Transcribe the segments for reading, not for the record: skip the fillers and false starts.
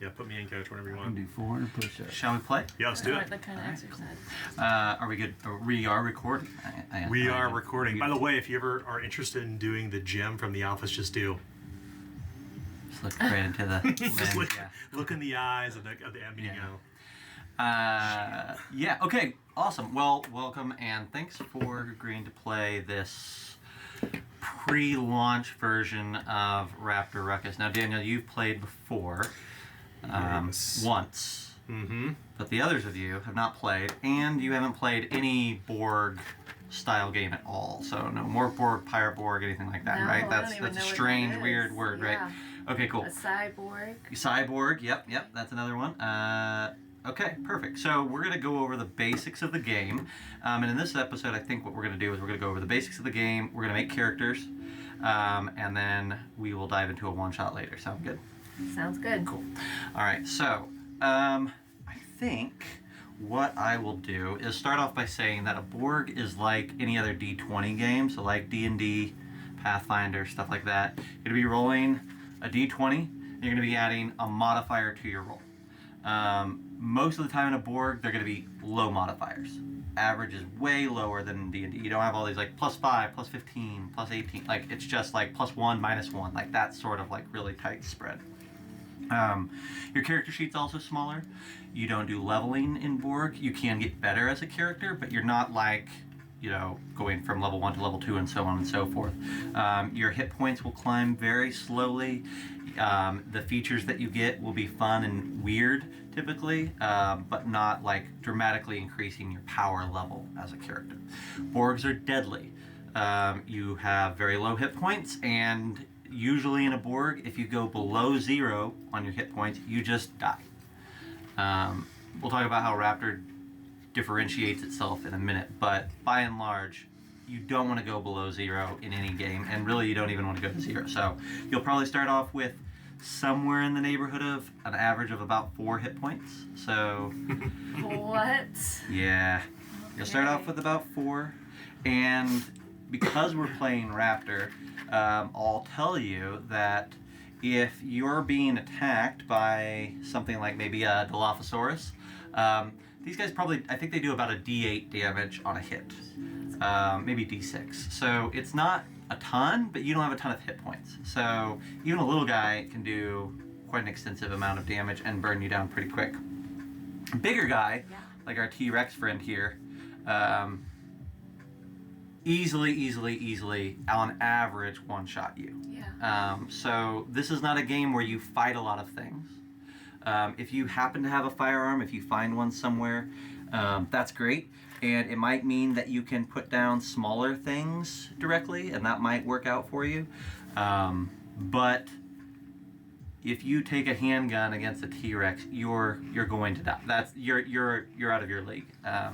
Yeah, put me in, coach, whenever you I can want. do 400 push-ups. Shall we play? Yeah, let's do I it. like that kind of exercise. Are we good? We are recording. We are recording. By the way, if you ever are interested in doing the gym from the Alphas, just do. Just look right into the Just lens, look in the eyes of the Amino. Yeah, okay, awesome. Well, welcome and thanks for agreeing to play this pre-launch version of Raptor Ruckus. Now, Daniel, you've played before Yes. once, Mm-hmm. but the others of you have not played, and you haven't played any Borg-style game at all. So no Morgborg, Pyroborg, anything like that, No, right? I That's don't even a know what strange, that is. weird word, Yeah. right? Okay, cool. A cyborg. Cyborg, yep, that's another one. Okay, perfect. So we're going to go over the basics of the game. And in this episode, I think what we're going to do is we're going to go over the basics of the game. We're going to make characters. And then we will dive into a one-shot later. Sound good? Sounds good. Cool. All right, so I think what I will do is start off by saying that a Borg is like any other D20 game. So like D&D, Pathfinder, stuff like that. You're going to be rolling a D20. And you're going to be adding a modifier to your roll. Most of the time in a Borg, they're going to be low modifiers. Average is way lower than D&D. You don't have all these like +5, +15, +18. Like it's just like +1, -1. Like that sort of like really tight spread. Your character sheet's also smaller. You don't do leveling in Borg. You can get better as a character, but you're not like, you know, going from level 1 to level 2 and so on and so forth. Your hit points will climb very slowly. The features that you get will be fun and weird typically, but not like dramatically increasing your power level as a character. Borgs are deadly. You have very low hit points, and usually in a Borg, if you go below 0 on your hit points, you just die. We'll talk about how Raptor differentiates itself in a minute, but by and large, you don't want to go below 0 in any game, and really you don't even want to go to 0. So you'll probably start off with somewhere in the neighborhood of an average of about 4 hit points. So What? yeah, you'll start off with about 4, and because we're playing Raptor, I'll tell you that if you're being attacked by something like maybe a Dilophosaurus, these guys probably, I think they do about a D8 damage on a hit, maybe D6. So it's not a ton, but you don't have a ton of hit points. So even a little guy can do quite an extensive amount of damage and burn you down pretty quick. Bigger guy, like our T-Rex friend here, easily, on average, one-shot you. Yeah. So this is not a game where you fight a lot of things. If you happen to have a firearm, if you find one somewhere, that's great. And it might mean that you can put down smaller things directly, and that might work out for you. But if you take a handgun against a T-Rex, you're going to die. You're out of your league.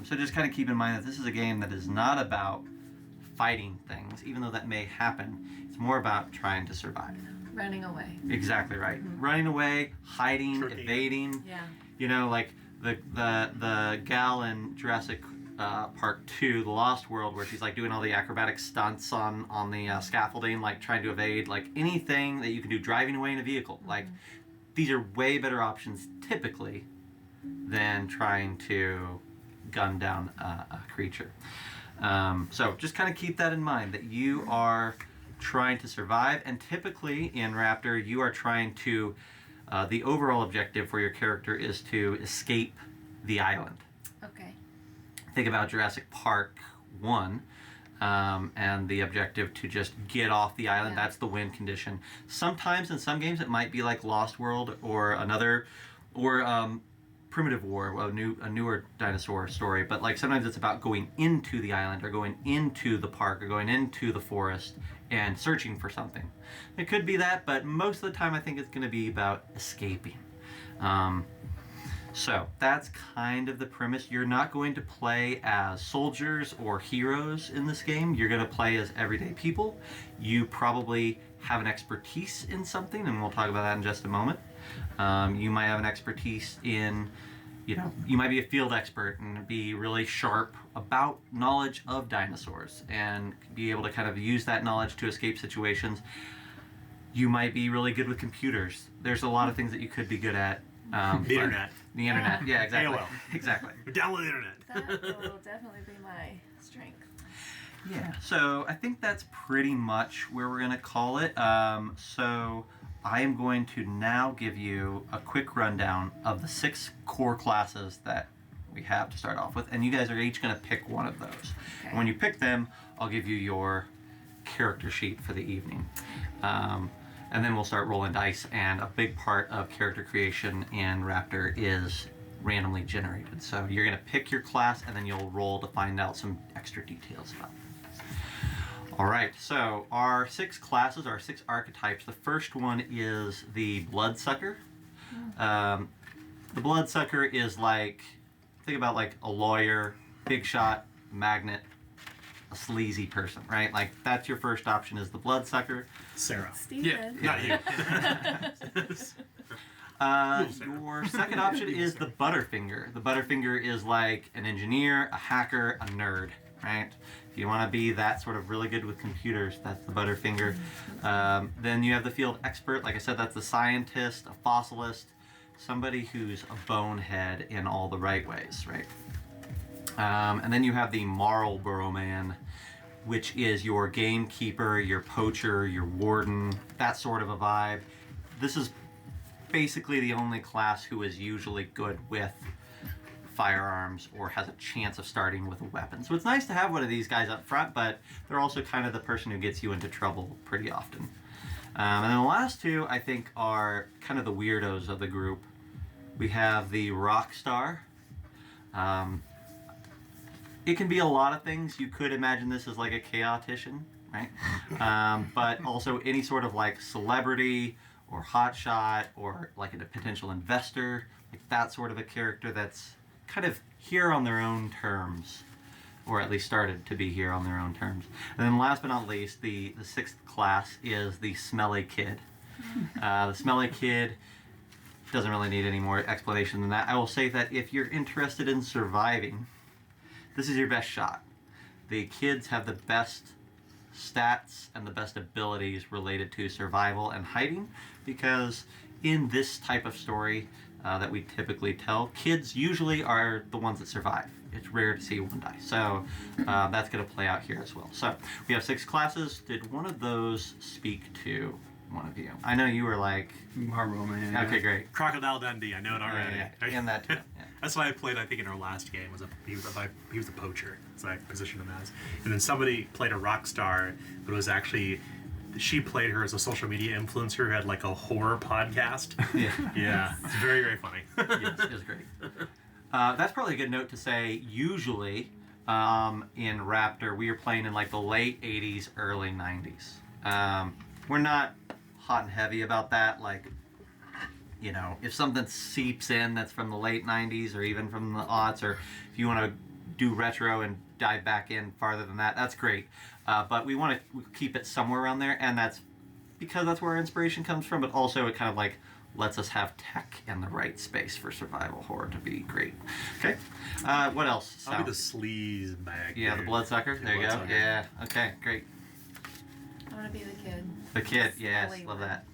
So just kind of keep in mind that this is a game that is not about fighting things, even though that may happen. It's more about trying to survive. Running away. Exactly right. Running away, hiding, Tricking. evading. Yeah. You know, like the gal in Jurassic Park 2, The Lost World, where she's like doing all the acrobatic stunts on the scaffolding, like trying to evade, like anything that you can do, driving away in a vehicle. Like these are way better options typically than trying to gun down a creature. So just kind of keep that in mind, that you are trying to survive, and typically in Raptor you are trying to, the overall objective for your character is to escape the island. Okay. Think about Jurassic Park 1, and the objective to just get off the island. Yeah. That's the win condition. Sometimes in some games it might be like Lost World or another, or Primitive War, a newer dinosaur story, but like sometimes it's about going into the island or going into the park or going into the forest and searching for something. It could be that, but most of the time I think it's going to be about escaping. So that's kind of the premise. You're not going to play as soldiers or heroes in this game. You're going to play as everyday people. You probably have an expertise in something, and we'll talk about that in just a moment. You might have an expertise in, you know, you might be a field expert and be really sharp about knowledge of dinosaurs and be able to kind of use that knowledge to escape situations. You might be really good with computers. There's a lot of things that you could be good at The internet. The internet, yeah, exactly. AOL. Exactly. Download the internet. That will definitely be my strength. Yeah, so I think that's pretty much where we're going to call it. So I am going to now give you a quick rundown of the 6 core classes that we have to start off with, and you guys are each going to pick one of those. Okay. And when you pick them, I'll give you your character sheet for the evening. And then we'll start rolling dice, and a big part of character creation in Raptor is randomly generated. So you're going to pick your class, and then you'll roll to find out some extra details about it. All right, so our 6 classes, our 6 archetypes. The first one is the Bloodsucker. The Bloodsucker is like, think about like a lawyer, big shot, magnet, a sleazy person, right? Like that's your first option is the Bloodsucker. Sarah. Steven. Not you. Your second option is the Butterfinger. The Butterfinger is like an engineer, a hacker, a nerd, right? If you want to be that sort of really good with computers, that's the Butterfinger. Then you have the Field Expert. Like I said, that's the scientist, a fossilist, somebody who's a bonehead in all the right ways, right? And then you have the Marlboro Man, which is your gamekeeper, your poacher, your warden, that sort of a vibe. This is basically the only class who is usually good with firearms or has a chance of starting with a weapon. So it's nice to have one of these guys up front, but they're also kind of the person who gets you into trouble pretty often. And then the last 2, I think, are kind of the weirdos of the group. We have the Rockstar. It can be a lot of things. You could imagine this as like a chaotician, right? But also any sort of like celebrity or hotshot or like a potential investor, like that sort of a character that's kind of here on their own terms, or at least started to be here on their own terms. And then last but not least, the 6th class is the Smelly Kid. The Smelly Kid doesn't really need any more explanation than that. I will say that if you're interested in surviving, this is your best shot. The kids have the best stats and the best abilities related to survival and hiding, because in this type of story that we typically tell, kids usually are the ones that survive. It's rare to see one die. So that's going to play out here as well. So we have 6 classes. Did one of those speak to one of you? I know you were like... Marlboro Man. Okay, great. Crocodile Dundee. I know it already. Yeah. And that too. Yeah. That's what I played. I think in our last game he was a poacher. So I positioned him as. And then somebody played a rock star, but it was actually she played her as a social media influencer who had like a horror podcast. Yeah. Yeah, it's very very funny. Yes, it was great. That's probably a good note to say. Usually, in Raptor, we are playing in like the late '80s, early '90s. We're not hot and heavy about that. Like, you know, if something seeps in that's from the late '90s or even from the aughts, or if you want to do retro and dive back in farther than that, that's great. But we want to keep it somewhere around there, and that's because that's where our inspiration comes from, but also it kind of like lets us have tech in the right space for survival horror to be great. Okay, what else? I'll be the sleaze bag. Yeah, the Bloodsucker. There you go. Bloodsucker. Yeah, okay, great. I want to be the kid. The kid, yes, Smelly love one. that.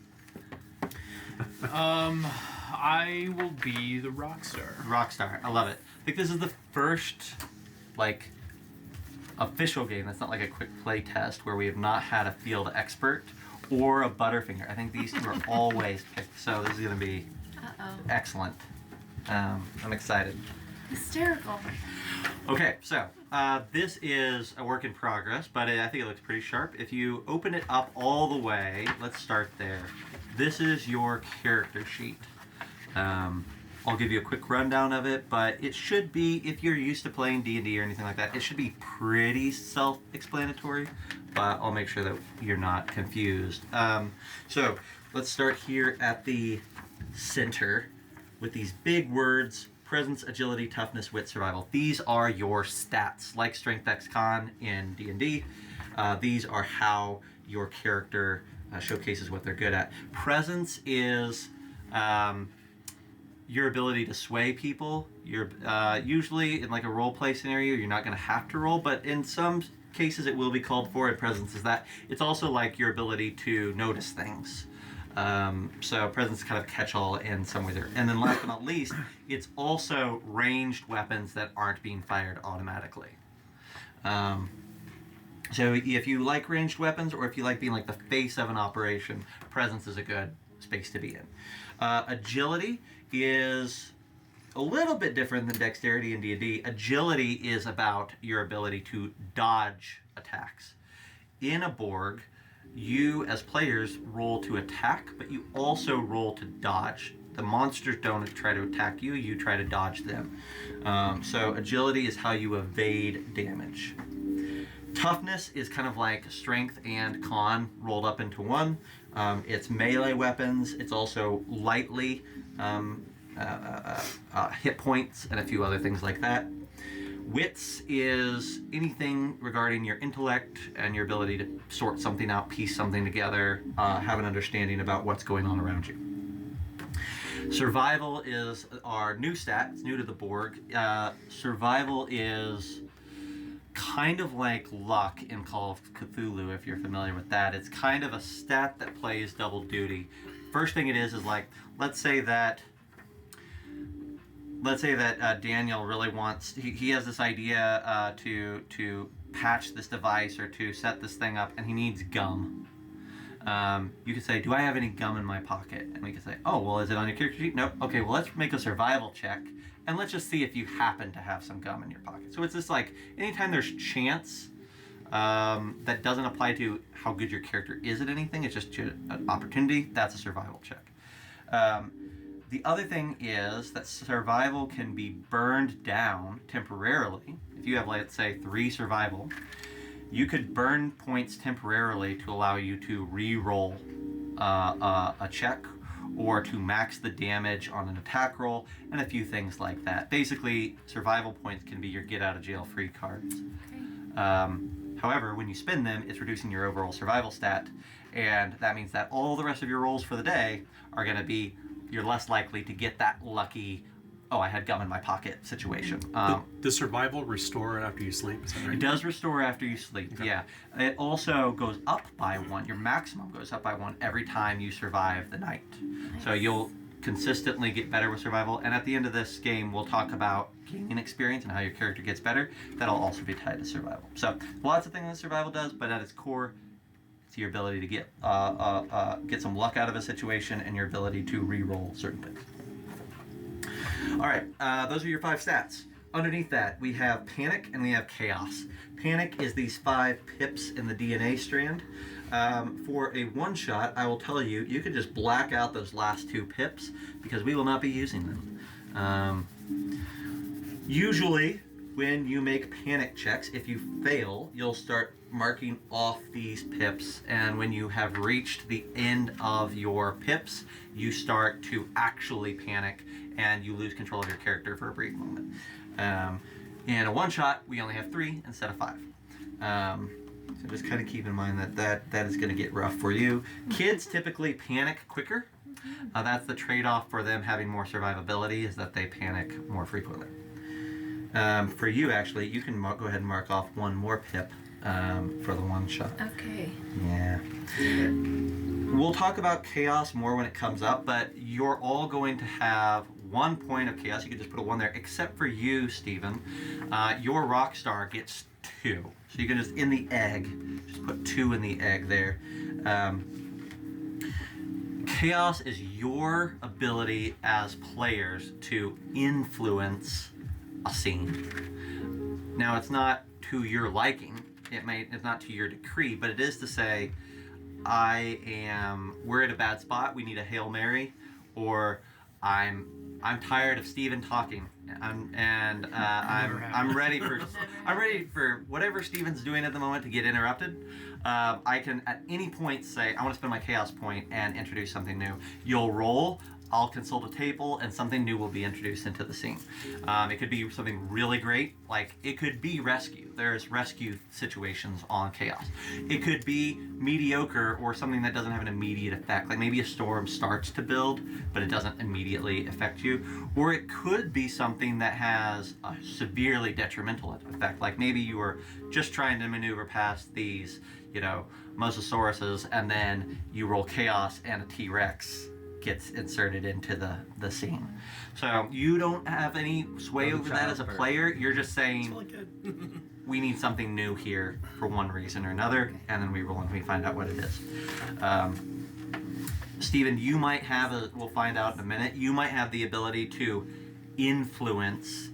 I will be the Rockstar. Rockstar, I love it. I think this is the first, like, official game that's not like a quick play test where we have not had a field expert or a Butterfinger. I think these 2 are always picked, so this is going to be Uh-oh. excellent. I'm excited. Hysterical. Okay, so this is a work in progress, but I think it looks pretty sharp. If you open it up all the way, let's start there. This is your character sheet. I'll give you a quick rundown of it, but it should be, if you're used to playing D&D or anything like that, it should be pretty self-explanatory, but I'll make sure that you're not confused. So let's start here at the center with these big words: presence, agility, toughness, wit, survival. These are your stats, like strength, dex, con in D&D. These are how your character showcases what they're good at. Presence is your ability to sway people. You're usually in like a role play scenario, you're not going to have to roll, but in some cases it will be called for. And presence is that. It's also like your ability to notice things. So presence kind of catch-all in some way there. And then last but not least, it's also ranged weapons that aren't being fired automatically. So if you like ranged weapons, or if you like being like the face of an operation, presence is a good space to be in. Agility is a little bit different than dexterity in D&D. Agility is about your ability to dodge attacks. In a Borg, you as players roll to attack, but you also roll to dodge. The monsters don't try to attack you, you try to dodge them. So agility is how you evade damage. Toughness is kind of like strength and con rolled up into one. It's melee weapons. It's also lightly hit points and a few other things like that. Wits is anything regarding your intellect and your ability to sort something out, piece something together, have an understanding about what's going on around you. Survival is our new stat. It's new to the Borg. Survival is kind of like luck in Call of Cthulhu, if you're familiar with that. It's kind of a stat that plays double duty. First thing it is like, let's say that Daniel really wants, he has this idea to patch this device or to set this thing up, and he needs gum. You could say, do I have any gum in my pocket? And we could say, oh, well, is it on your character sheet? Nope. Okay, well, let's make a survival check, and let's just see if you happen to have some gum in your pocket. So it's just like, anytime there's chance, that doesn't apply to how good your character is at anything, it's just an opportunity, that's a survival check. The other thing is that survival can be burned down temporarily. If you have, let's say, 3 survival, you could burn points temporarily to allow you to re-roll a check, or to max the damage on an attack roll, and a few things like that. Basically, survival points can be your get-out-of-jail-free cards. However, when you spend them, it's reducing your overall survival stat, and that means that all the rest of your rolls for the day are going to be, you're less likely to get that lucky, oh, I had gum in my pocket situation. Does survival restore after you sleep? Is that right? It does restore after you sleep, okay. Yeah. It also goes up by 1. Your maximum goes up by 1 every time you survive the night. Nice. So you'll consistently get better with survival. And at the end of this game, we'll talk about gaining experience and how your character gets better. That'll also be tied to survival. So lots of things that survival does, but at its core, it's your ability to get some luck out of a situation and your ability to re-roll certain things. All right, those are your 5 stats. Underneath that, we have Panic and we have Chaos. Panic is these 5 pips in the DNA strand. For a one-shot, I will tell you, you can just black out those last 2 pips because we will not be using them. Usually, when you make panic checks, if you fail, you'll start marking off these pips, and when you have reached the end of your pips, you start to actually panic and you lose control of your character for a brief moment. In a one-shot, we only have 3 instead of 5. So just kind of keep in mind that is going to get rough for you. Kids typically panic quicker. That's the trade-off for them having more survivability, is that they panic more frequently. For you, actually, you can go ahead and mark off 1 more pip for the one-shot. Okay. Yeah. We'll talk about chaos more when it comes up, but you're all going to have 1 point of chaos. You can just put a 1 there, except for you, Stephen. Your rock star gets 2. So you can just, in the egg, just put 2 in the egg there. Chaos is your ability as players to influence a scene. Now, it's not to your liking. It's not to your decree, but it is to say, we're at a bad spot, we need a Hail Mary, or I'm tired of Steven talking, I'm ready for whatever Steven's doing at the moment to get interrupted. I can at any point say, I want to spend my chaos point and introduce something new. You'll roll, I'll consult a table, and something new will be introduced into the scene. It could be something really great, like it could be rescue. There's rescue situations on Chaos. It could be mediocre or something that doesn't have an immediate effect, like maybe a storm starts to build, but it doesn't immediately affect you. Or it could be something that has a severely detrimental effect, like maybe you are just trying to maneuver past these Mosasauruses, and then you roll chaos and a T-Rex gets inserted into the scene. So you don't have any sway over that as a player. You're just saying Really good. we need something new here for one reason or another, and then we roll and we find out what it is. Steven, you might have we'll find out in a minute, you might have the ability to influence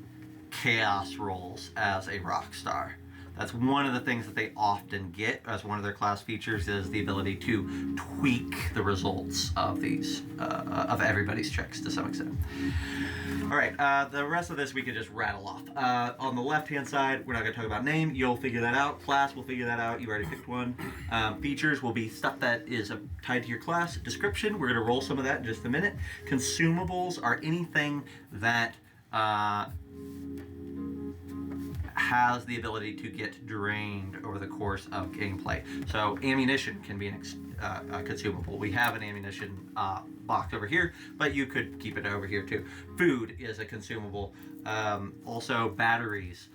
chaos rolls as a rock star. That's one of the things that they often get as one of their class features, is the ability to tweak the results of these, of everybody's checks to some extent. All right, the rest of this we could just rattle off. On the left-hand side, we're not going to talk about name. You'll figure that out. Class, we'll figure that out. You already picked one. Features will be stuff that is tied to your class. Description, we're going to roll some of that in just a minute. Consumables are anything that has the ability to get drained over the course of gameplay. So ammunition can be a consumable. We have an ammunition box over here, but you could keep it over here too. Food is a consumable. Also batteries.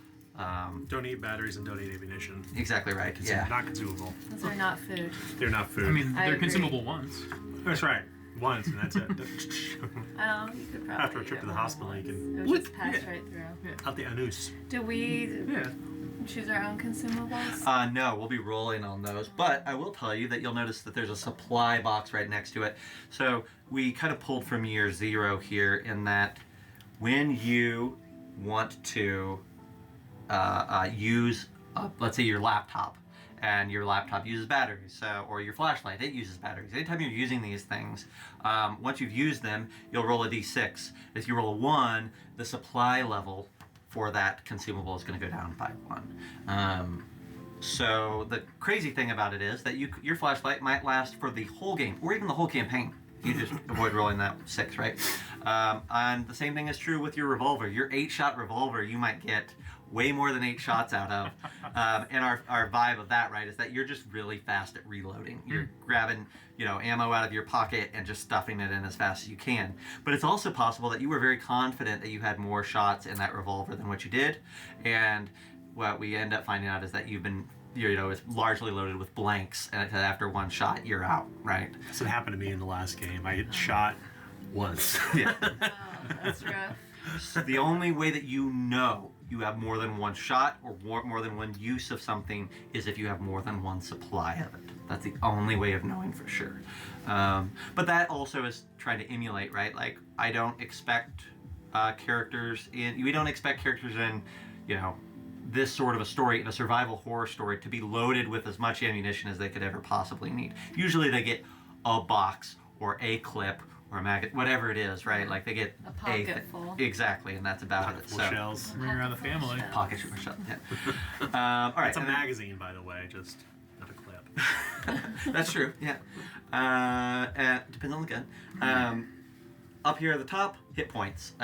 Don't eat batteries and don't eat ammunition. Exactly right. Yeah. Not consumable. Those are not food. They're not food. I mean, I they're agree. consumable once. That's right. Once and that's it. You could probably After a eat trip it to the more hospital, than you can- once. It would just pass Yeah. right through. Out the anus. Do we Yeah. choose our own consumables? No, we'll be rolling on those, but I will tell you that you'll notice that there's a supply box right next to it. So we kind of pulled from year 0 here, in that when you want to use, let's say, your laptop, and your laptop uses batteries, or your flashlight, it uses batteries. Anytime you're using these things, once you've used them, you'll roll a d6. If you roll a 1, the supply level for that consumable is going to go down by 1. So the crazy thing about it is that your flashlight might last for the whole game, or even the whole campaign. You just avoid rolling that 6, right? And the same thing is true with your revolver. Your 8-shot revolver, you might get way more than 8 shots out of. And our vibe of that, right, is that you're just really fast at reloading. You're grabbing, ammo out of your pocket and just stuffing it in as fast as you can. But it's also possible that you were very confident that you had more shots in that revolver than what you did. And what we end up finding out is that you've been, it's largely loaded with blanks, and after 1 shot, you're out, right? That's what happened to me in the last game. I get shot once. Yeah. Oh, that's rough. So the only way that you know you have more than 1 shot or more than 1 use of something is if you have more than 1 supply of it. That's the only way of knowing for sure. But that also is trying to emulate, right? Like, I don't expect we don't expect characters in, this sort of a story, in a survival horror story, to be loaded with as much ammunition as they could ever possibly need. Usually they get a box or a clip or a maggot, whatever it is, right? Like they get A pocket full. Exactly, and that's about it. Full shells. Bring around the family. Pocket shell, yeah. All right. It's a and then- magazine, by the way, just not a clip. That's true, yeah. And depends on the gun. Up here at the top, hit points.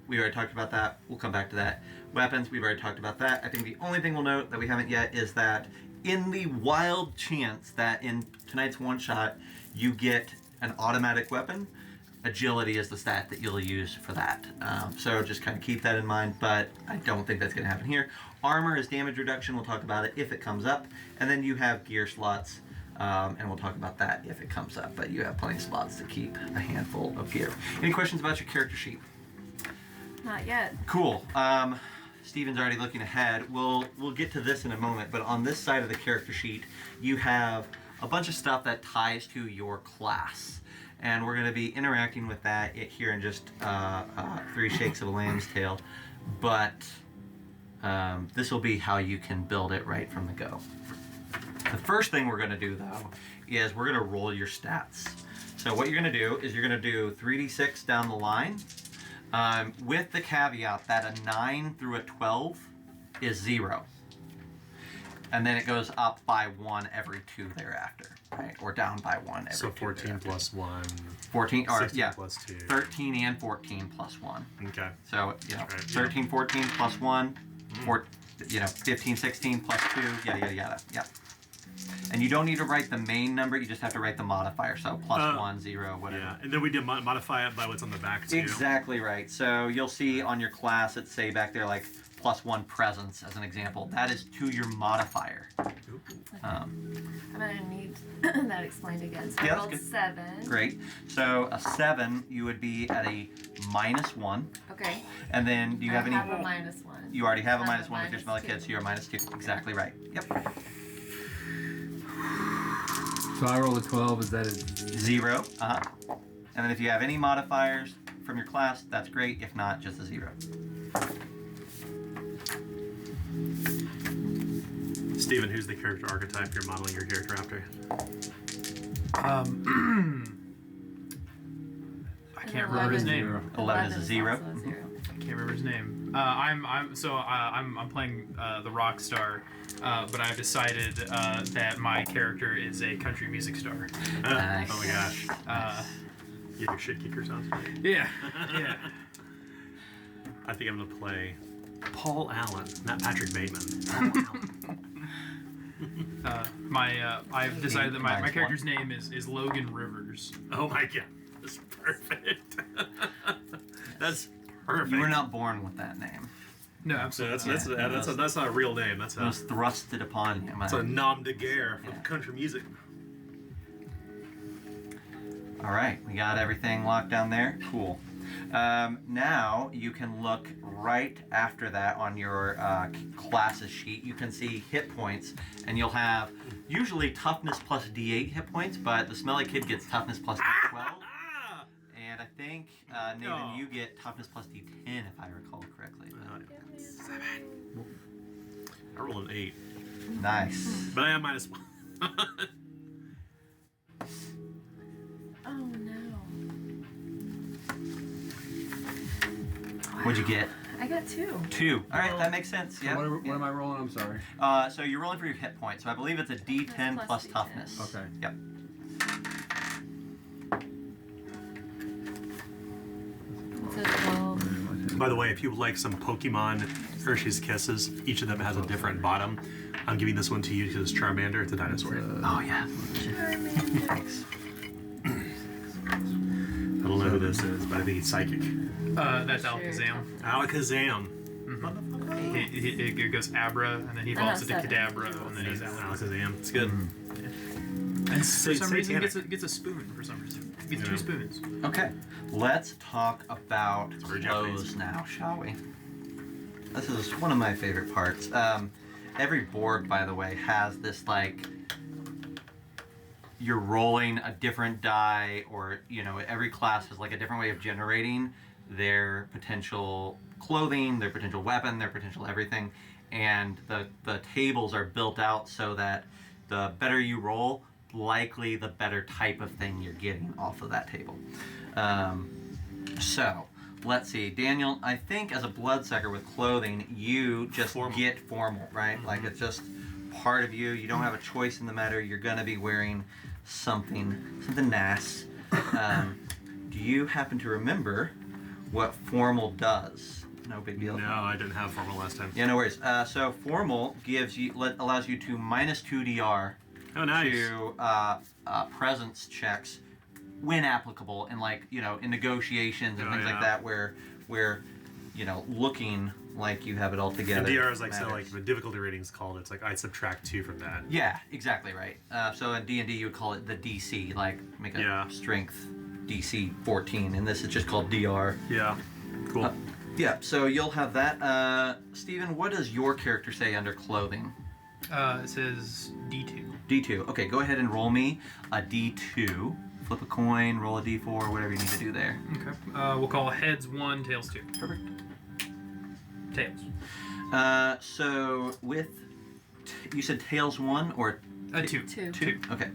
We already talked about that. We'll come back to that. Weapons, we've already talked about that. I think the only thing we'll note that we haven't yet is that in the wild chance that in tonight's one-shot you get an automatic weapon, agility is the stat that you'll use for that. So just kind of keep that in mind, but I don't think that's going to happen here. Armor is damage reduction. We'll talk about it if it comes up. And then you have gear slots, and we'll talk about that if it comes up, but you have plenty of slots to keep a handful of gear. Any questions about your character sheet? Not yet. Cool. Steven's already looking ahead. We'll get to this in a moment, but on this side of the character sheet, you have a bunch of stuff that ties to your class. And we're going to be interacting with that here in just 3 shakes of a lamb's tail. But this will be how you can build it right from the go. The first thing we're going to do, though, is we're going to roll your stats. So what you're going to do is you're going to do 3d6 down the line, with the caveat that a 9 through a 12 is 0. And then it goes up by 1 every 2 thereafter, right? Or down by 1 every 2 So 14 thereafter. plus 1. 14, or 16 yeah, plus 2. 13 and 14 plus 1. Okay. So, Right, 13, 14 plus 1, 15, 16 plus 2, yada, yada, yada. Yeah. And you don't need to write the main number, you just have to write the modifier. So plus 1, 0, whatever. Yeah, and then we did modify it by what's on the back too. Exactly right. So you'll see on your class, it say back there like +1 presence as an example. That is to your modifier. I'm gonna need that explained again. So Yeah, I that's rolled good. 7. Great. So a 7, you would be at a -1. Okay. And then do you have I any? have a -1. You already have a I'm -1 with your smelly kid, so you're a -2. Exactly right. Yep. So I rolled a 12. Is that a 0. And then if you have any modifiers from your class, that's great. If not, just a 0. Steven, who's the character archetype you're modeling your character after? I can't remember his name. 11 is a 0. Also a 0. I can't remember his name. I'm playing the rock star, but I've decided that my character is a country music star. Nice. Oh my gosh. You have your shit kicker sounds. Yeah. Yeah. I think I'm gonna play Paul Allen, not Patrick Bateman. Paul Allen. I've decided that my Minus character's name is Logan Rivers. Oh my god, that's perfect. That's perfect. You were not born with that name. No, So absolutely. that's not a real name. That's It was thrusted upon you. a nom de guerre for Yeah. country music. All right, we got everything locked down there. Cool. Now you can look right after that on your classes sheet. You can see hit points, and you'll have usually toughness plus D8 hit points, but the smelly kid gets toughness plus D12. And I think, Nathan, No. you get toughness plus D10 if I recall correctly. I rolled an 8, Nice. but I am -1. Oh no. What'd you get? I got 2. 2. All right, that makes sense. Yeah. What am I rolling? I'm sorry. So you're rolling for your hit points. So I believe it's a D10 Plus plus D10. toughness. Okay. Yep. It's a 12. By the way, if you would like some Pokemon Hershey's Kisses, each of them has a different bottom. I'm giving this one to you because it's Charmander. It's a dinosaur. Oh yeah. Charmander. Thanks. I don't know who this is, but I think he's psychic. That's Alakazam. Alakazam. It goes Abra, and then he evolves into 7. Kadabra, and then he's Alakazam. Alakazam. It's good. And for some reason, he gets a spoon. For some reason, he gets 2 spoons. Okay. Let's talk about very clothes Japanese. now, shall we? This is one of my favorite parts. Every board, by the way, has this like you're rolling a different die, or every class has like a different way of generating their potential clothing, their potential weapon, their potential everything, and the tables are built out so that the better you roll, likely the better type of thing you're getting off of that table. So let's see, Daniel, I think as a bloodsucker with clothing, you just get formal, right? Mm-hmm. Like it's just part of you. You don't have a choice in the matter. You're gonna be wearing something nice. Do you happen to remember what formal does? No big deal. No, I didn't have formal last time. Yeah, no worries. So formal allows you to -2 DR Oh, nice. to presence checks when applicable, and in negotiations and Oh, things like yeah. that, where looking like you have it all together. And DR is like, so matters. like the difficulty rating's called, it's like I subtract 2 from that. Yeah, exactly right. So in D&D you would call it the DC, like make a Yeah. strength DC 14, and this is just called DR. Yeah. Cool. Yeah, so you'll have that. Steven, what does your character say under clothing? It says D2. D2. Okay, go ahead and roll me a D2. Flip a coin, roll a D4, whatever you need to do there. Okay. We'll call heads 1, tails 2. Perfect. Tails. So with, you said tails 1 or 2. 2. 2? Okay.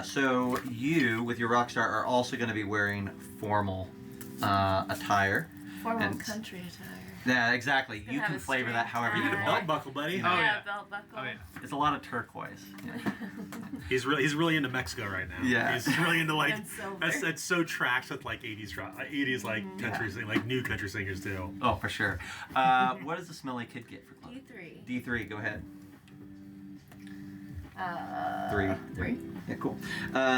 So you, with your Rockstar, are also going to be wearing formal attire. Formal And- country attire. Yeah, exactly. Gonna You have can a flavor that straight however you You need a tie. belt want. buckle, buddy. Oh, yeah. Belt buckle. Oh, yeah. It's a lot of turquoise. Yeah. He's really into Mexico right now. Yeah. He's really into like And silver. that's so tracks with like 80s like country sing, like new country singers do. Oh, for sure. What does the smelly kid get for clothing? D3. D3, go ahead. 3. 3. Yeah, cool.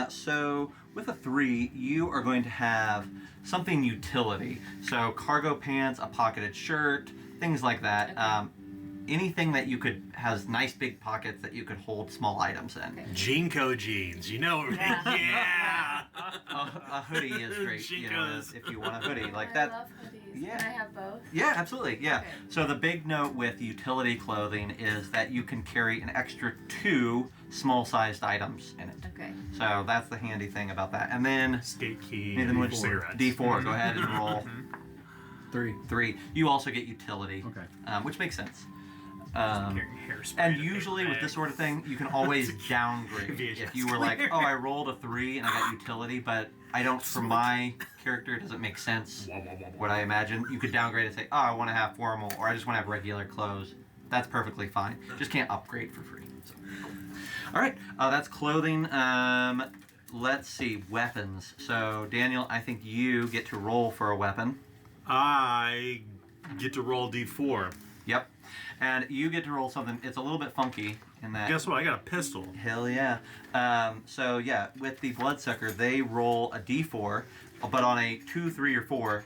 So with a 3, you are going to have something utility. So cargo pants, a pocketed shirt, things like that. Okay. Anything that you could has nice big pockets that you could hold small items in. Okay. Jinko jeans. You know what Yeah. A hoodie is great. You know, Jinkos. if you want a hoodie like I that. love hoodies. Yeah. Can I have both? Yeah, absolutely. Yeah. Okay. So the big note with utility clothing is that you can carry an extra 2 small-sized items in it. Okay. So that's the handy thing about that. And then Skate key. Nathan, which cigarettes. D4? Go ahead and roll 3. 3. You also get utility, Okay. which makes sense. Carrying hairspray And in a usually paper with this bag. sort of thing, you can always downgrade. VHS If you were like, oh, I rolled a 3 and I got utility, but I don't, for my character, it doesn't make sense. What I imagine, you could downgrade and say, oh, I want to have formal, or I just want to have regular clothes. That's perfectly fine. Just can't upgrade for free. So. All right, that's clothing. Let's see, weapons. So Daniel, I think you get to roll for a weapon. I get to roll D4. Yep. And you get to roll something. It's a little bit funky in that. Guess what? I got a pistol. Hell yeah. So yeah, with the bloodsucker, they roll a D4, but on a 2, 3, or 4,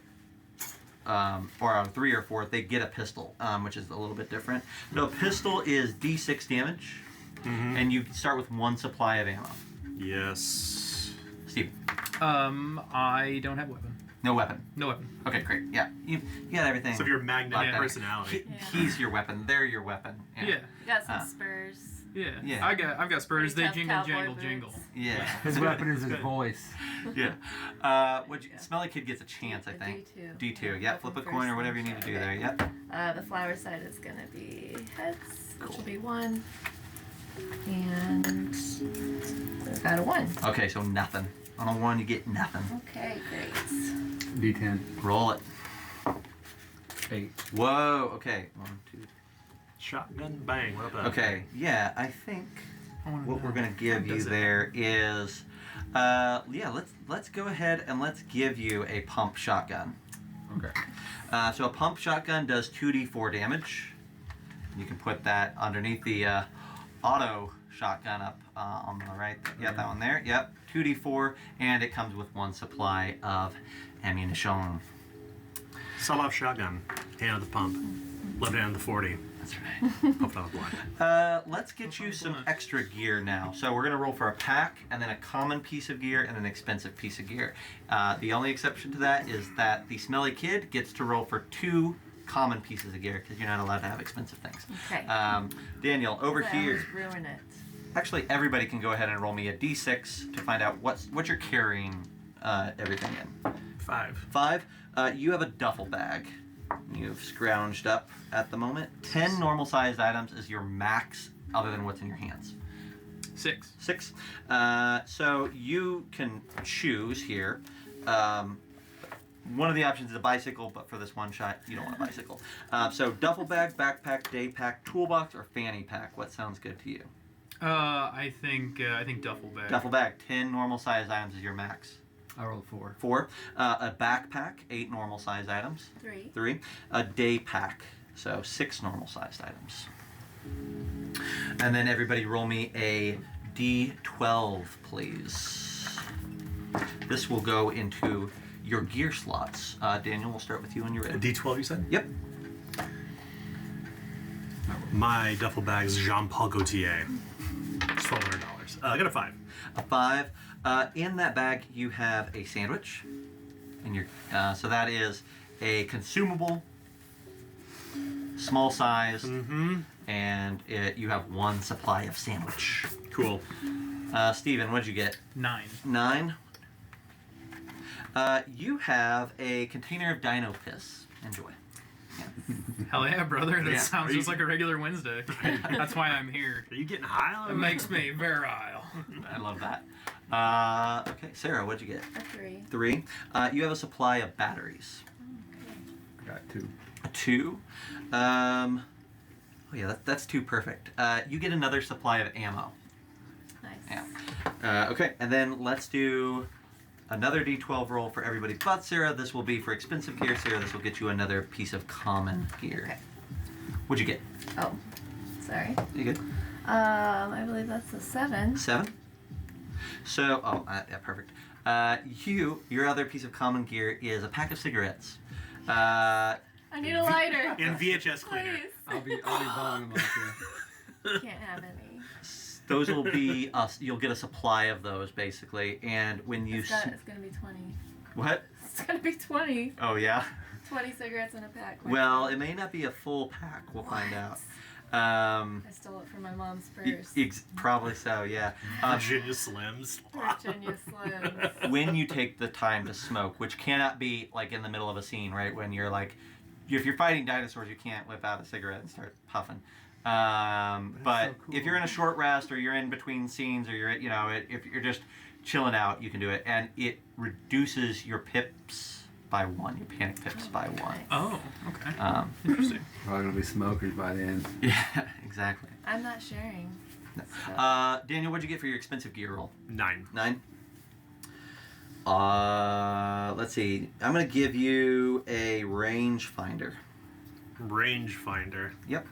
or on a 3 or 4, they get a pistol, which is a little bit different. No, pistol is D6 damage, and you start with 1 supply of ammo. Yes. Steve, I don't have weapon. no weapon. No weapon. Okay, great. Yeah, you got everything. So if you're a magnetic Yeah. personality. He's your weapon. They're your weapon. Yeah. You got some spurs. Yeah. Yeah. I've got spurs. Pretty They tough jingle, cowboy jangle, boots. jingle. Yeah. His weapon is his voice. Yeah. Smelly Kid gets a chance, I A think. D2. D2. Yeah. Flip a coin or whatever you need to do there. Yep. The flower side is gonna be heads, which will be 1. And we've got a 1. Okay, so nothing. On a 1, you get nothing. Okay, great. D10. Roll it. 8. Whoa. Okay. 1, 2. Shotgun bang. What about Okay. Yeah, I think I wanna what know. we're gonna give How you does it- there is, let's go ahead and let's give you a pump shotgun. Okay. So a pump shotgun does 2d4 damage. You can put that underneath the auto shotgun up on the right. Yeah, that one there. Yep, 2d4, and it comes with 1 supply of ammunition. Sell off shotgun. Hand of the pump. Left hand of the 40. That's right. Pumped out the blind. Let's get you some extra gear now. So we're gonna roll for a pack, and then a common piece of gear, and an expensive piece of gear. The only exception to that is that the Smelly Kid gets to roll for 2 common pieces of gear because you're not allowed to have expensive things. Okay. Daniel, over I here. always ruin it. Actually, everybody can go ahead and roll me a d6 to find out what you're carrying everything in. 5. 5. You have a duffel bag. You've scrounged up at the moment. 10 normal-sized items is your max, other than what's in your hands. 6. 6. So you can choose here. One of the options is a bicycle, but for this one shot, you don't want a bicycle. So duffel bag, backpack, day pack, toolbox, or fanny pack. What sounds good to you? I think duffel bag. Duffel bag, 10 normal-sized items is your max. I rolled 4. 4. A backpack, 8 normal-sized items. 3. 3. A day pack, so 6 normal-sized items. And then everybody roll me a D12, please. This will go into your gear slots. Daniel, we'll start with you when you're ready. D12, you said? Yep. My duffel bag is Jean-Paul Gaultier. $1,200. I got a 5. A 5. In that bag, you have a sandwich. And so that is a consumable, small size, and you have 1 supply of sandwich. Cool. Steven, what'd you get? 9. 9. You have a container of dino piss. Enjoy. Hell yeah, brother. That Yeah. sounds Are just you- like a regular Wednesday. That's why I'm here. Are you getting high on It makes me virile. I love that. Okay, Sarah, what'd you get? A 3. 3. You have a supply of batteries. I got 2. A 2. Oh yeah, that's 2 perfect. You get another supply of ammo. Nice. Yeah. Okay, and then let's do another D12 roll for everybody but Sarah. This will be for expensive gear. Sarah, this will get you another piece of common gear. Okay. What'd you get? Oh, sorry. You good? I believe that's a 7. 7. So, yeah, perfect. Your other piece of common gear is a pack of cigarettes. I I need a lighter. And VHS cleaner. Please. I'll be balling them up here. Can't have any. Those will be you'll get a supply of those basically, and when you It's gonna be 20. what? It's gonna be 20. Oh yeah. 20 cigarettes in a pack. Well, it may not be a full pack. We'll find out. I stole it from my mom's purse. Probably so, yeah. Virginia Slims. Virginia Slims. When you take the time to smoke, which cannot be like in the middle of a scene, right? When you're like, if you're fighting dinosaurs, you can't whip out a cigarette and start puffing. But so cool. if you're in a short rest or you're in between scenes or you're, if you're just chilling out, you can do it, and it reduces your pips by 1. Your panic pips by 1. Oh, okay. Interesting. Probably gonna be smokers by the end. Yeah, exactly. I'm not sharing. So. Daniel, what'd you get for your expensive gear roll? 9. 9. Let's see. I'm gonna give you a range finder. Range finder. Yep.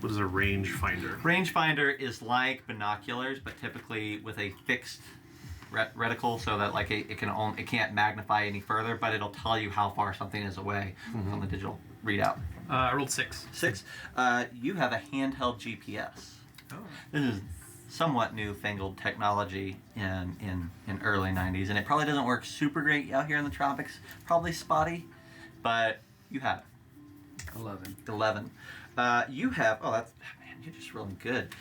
What is a range finder? Range finder is like binoculars, but typically with a fixed reticle, so that like it can't magnify any further, but it'll tell you how far something is away from the digital readout. I rolled 6. 6. You have a handheld GPS. Oh. This is somewhat newfangled technology in early 90s, and it probably doesn't work super great out here in the tropics. Probably spotty, but you have it. 11. 11. You have, man, you're just rolling good.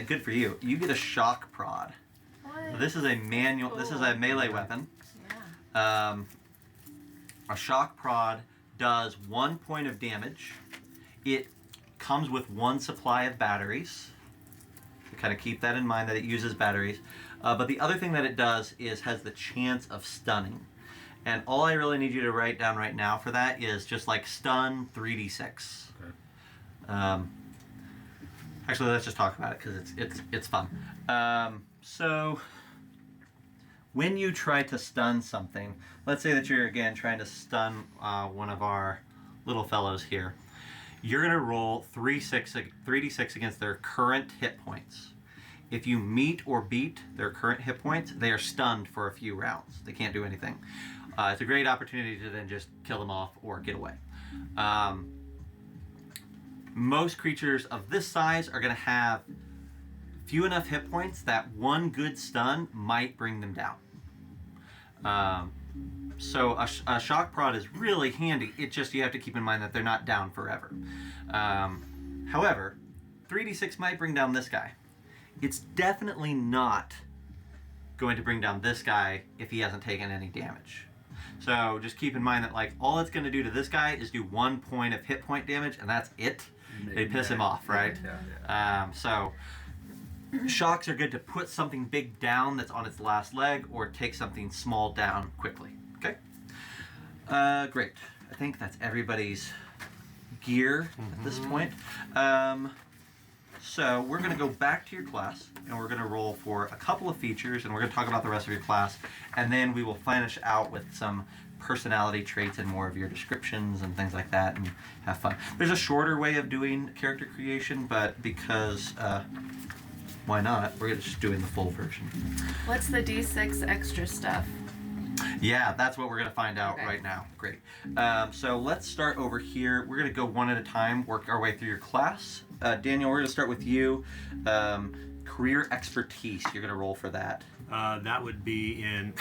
Good for you. You get a shock prod. What? This is a manual, this is a melee weapon. Yeah. A shock prod does 1 point of damage. It comes with 1 supply of batteries. So kind of keep that in mind that it uses batteries. But the other thing that it does is has the chance of stunning. And all I really need you to write down right now for that is just like stun 3d6. Okay. Actually, let's just talk about it because it's fun. So when you try to stun something, let's say that you're again trying to stun one of our little fellows here, you're gonna roll 3d6 against their current hit points. If you meet or beat their current hit points, they are stunned for a few rounds. They can't do anything. It's a great opportunity to then just kill them off or get away. Most creatures of this size are going to have few enough hit points that 1 good stun might bring them down. So a shock prod is really handy. It just, you have to keep in mind that they're not down forever. However, 3d6 might bring down this guy. It's definitely not going to bring down this guy if he hasn't taken any damage. So just keep in mind that like all it's going to do to this guy is do 1 point of hit point damage, and that's it. They piss him off, right? Yeah. So shocks are good to put something big down that's on its last leg, or take something small down quickly. Okay. Great. I think that's everybody's gear at this point. So we're going to go back to your class, and we're going to roll for a couple of features, and we're going to talk about the rest of your class, and then we will finish out with some personality traits and more of your descriptions and things like that, and have fun. There's a shorter way of doing character creation, but because why not? We're just doing the full version. What's the D6 extra stuff? Yeah, that's what we're going to find out Okay. right now. Great. So let's start over here. We're going to go one at a time, work our way through your class. Daniel, we're going to start with you. Career expertise, you're going to roll for that. That would be in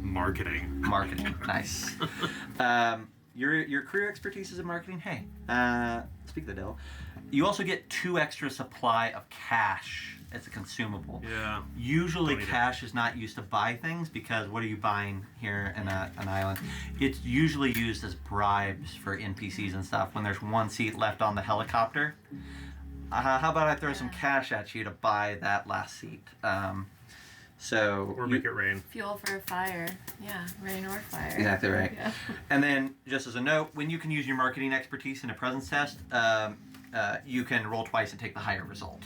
marketing. Marketing, nice. Your career expertise is in marketing. Hey, speak of the devil. You also get 2 extra supply of cash as a consumable. Yeah. Usually Don't need it. cash is not used to buy things, because what are you buying here in an island? It's usually used as bribes for NPCs and stuff when there's 1 seat left on the helicopter. How about I throw some cash at you to buy that last seat? Or make it rain. Fuel for a fire. Yeah, rain or fire. Exactly right. Yeah. And then, just as a note, when you can use your marketing expertise in a presence test, you can roll twice and take the higher result.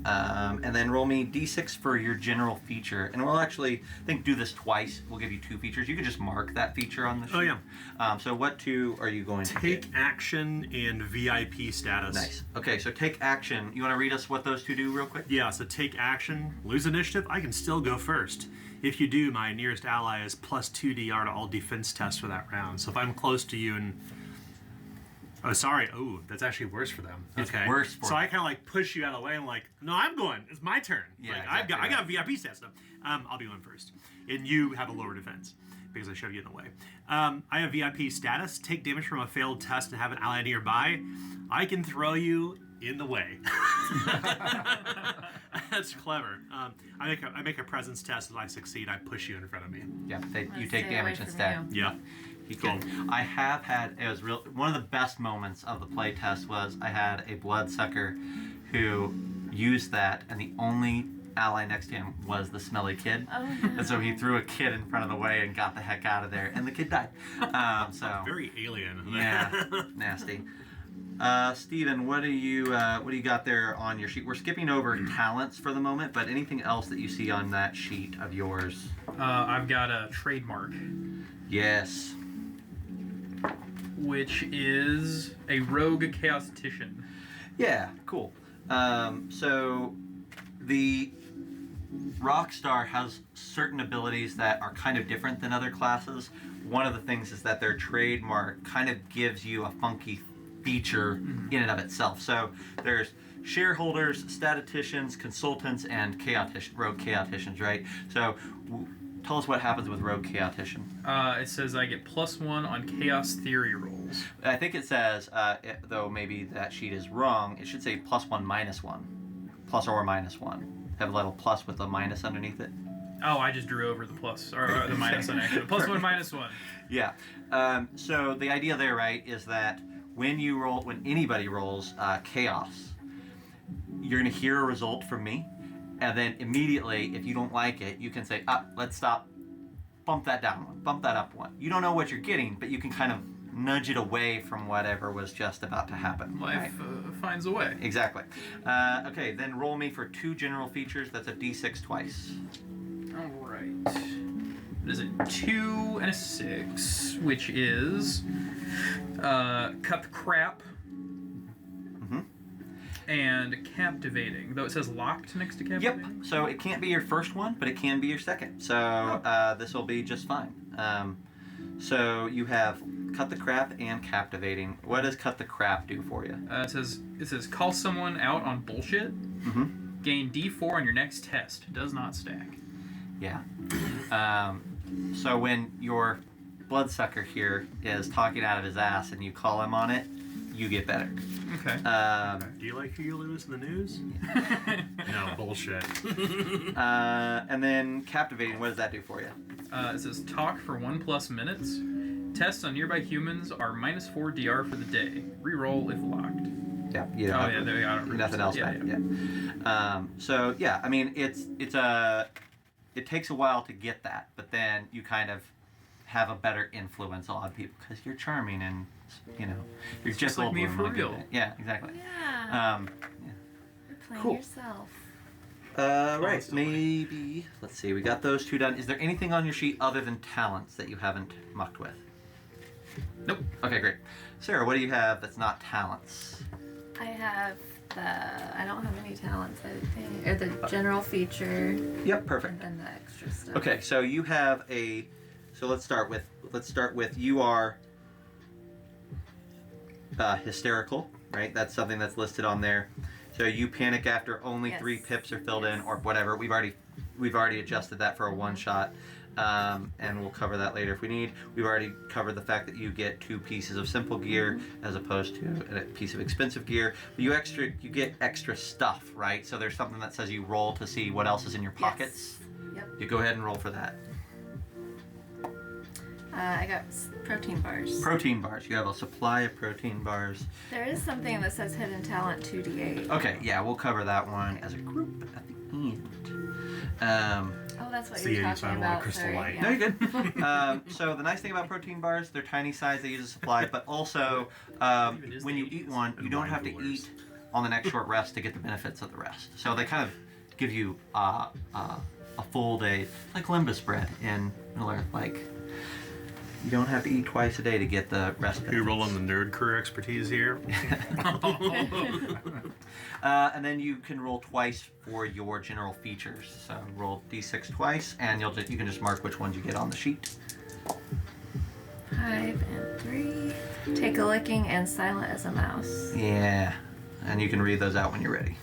And then roll me d6 for your general feature. And we'll actually, do this twice. We'll give you 2 features. You can just mark that feature on the sheet. Oh, yeah. So what 2 are you going to Take get? action and VIP status. Nice. Okay, so take action. You want to read us what those 2 do real quick? Yeah, so take action, lose initiative, I can still go first. If you do, my nearest ally is +2 DR to all defense tests for that round. So if I'm close to you and... Oh, sorry. Oh, that's actually worse for them. It's okay. worse for So I kind of like push you out of the way and like, no, I'm going. It's my turn. Yeah, like, exactly I got VIP stats stuff. I'll be going first. And you have a lower defense because I shoved you in the way. I have VIP status. Take damage from a failed test and have an ally nearby. I can throw you in the way. That's clever. I make a presence test. If I succeed, I push you in front of me. Yeah, you Let's take stay damage away from instead. you. Yeah. Cool. I have had, it was real, one of the best moments of the play test was I had a bloodsucker who used that, and the only ally next to him was the smelly kid. Oh, And so he threw a kid in front of the way and got the heck out of there, and the kid died. So Very alien. yeah, nasty. Steven, what do you got there on your sheet? We're skipping over talents for the moment, but anything else that you see on that sheet of yours? I've got a trademark, Yes. which is a rogue chaotician. Yeah, cool. So the Rockstar has certain abilities that are kind of different than other classes. One of the things is that their trademark kind of gives you a funky feature in and of itself. So there's shareholders, statisticians, consultants, and rogue chaoticians, right? So tell us what happens with rogue chaotician. It says I get +1 on chaos theory rolls. I think it says, though maybe that sheet is wrong, it should say +1 -1. Plus or minus 1. Have a little plus with a minus underneath it. Oh, I just drew over the plus or the minus on actually. +1 -1. Yeah. So the idea there, right, is that when anybody rolls chaos, you're going to hear a result from me, and then immediately, if you don't like it, you can say, let's stop, bump that down one, bump that up one. You don't know what you're getting, but you can kind of nudge it away from whatever was just about to happen. Life finds a way. Exactly. Okay, then roll me for 2 general features. That's a d6 twice. All right. It is a 2 and a 6, which is cut the crap and captivating. Though it says locked next to Yep. captivating. So it can't be your first one, but it can be your second. So this will be just fine. So you have cut the crap and captivating. What does cut the crap do for you? It says call someone out on bullshit. Gain D4 on your next test. Does not stack. Yeah. So when your bloodsucker here is talking out of his ass and you call him on it, you get better. Okay. Do you like Huey Lewis in the news? No, bullshit. And then captivating, what does that do for you? It says talk for 1+ minutes. Tests on nearby humans are -4 DR for the day. Reroll if locked. Yeah. You don't have there you go. nothing else. Yeah, back. Yeah. So yeah, I mean it takes a while to get that, but then you kind of have a better influence on people because you're charming and you're just like old me woman for like real. that. Yeah, exactly. Yeah. You're playing Cool. yourself. Right, Constantly. maybe. Let's see. We got those 2 done. Is there anything on your sheet other than talents that you haven't mucked with? Nope. Okay, great. Sarah, what do you have that's not talents? I have I don't have any talents, I think. Or the general feature Yep, perfect. and then the extra stuff. Okay, so you have so let's start with you are hysterical, right? That's something that's listed on there. So you panic after only Yes. 3 pips are filled in Yes. or whatever. We've already adjusted that for a one shot. And we'll cover that later if we need. We've already covered the fact that you get 2 pieces of simple gear as opposed to a piece of expensive gear. But you get extra stuff, right? So there's something that says you roll to see what else is in your pockets. Yep. You go ahead and roll for that. I got protein bars. Protein bars. You have a supply of protein bars. There is something that says hidden talent 2d8. Okay, yeah, we'll cover that one as a group at the end. Oh, that's what It's you're the talking 85 about. crystal Sorry. light. Yeah. No, you're good. So the nice thing about protein bars, they're tiny size, they use a supply, but also when you eat one, you don't have to eat on the next short rest to get the benefits of the rest. So they kind of give you a full day, like Limbus bread in Middle Earth, like You don't have to eat twice a day to get the rest. You're rolling the nerd career expertise here. And then you can roll twice for your general features. So roll d6 twice, and you can just mark which ones you get on the sheet. 5 and 3. Take a licking and silent as a mouse. Yeah, and you can read those out when you're ready.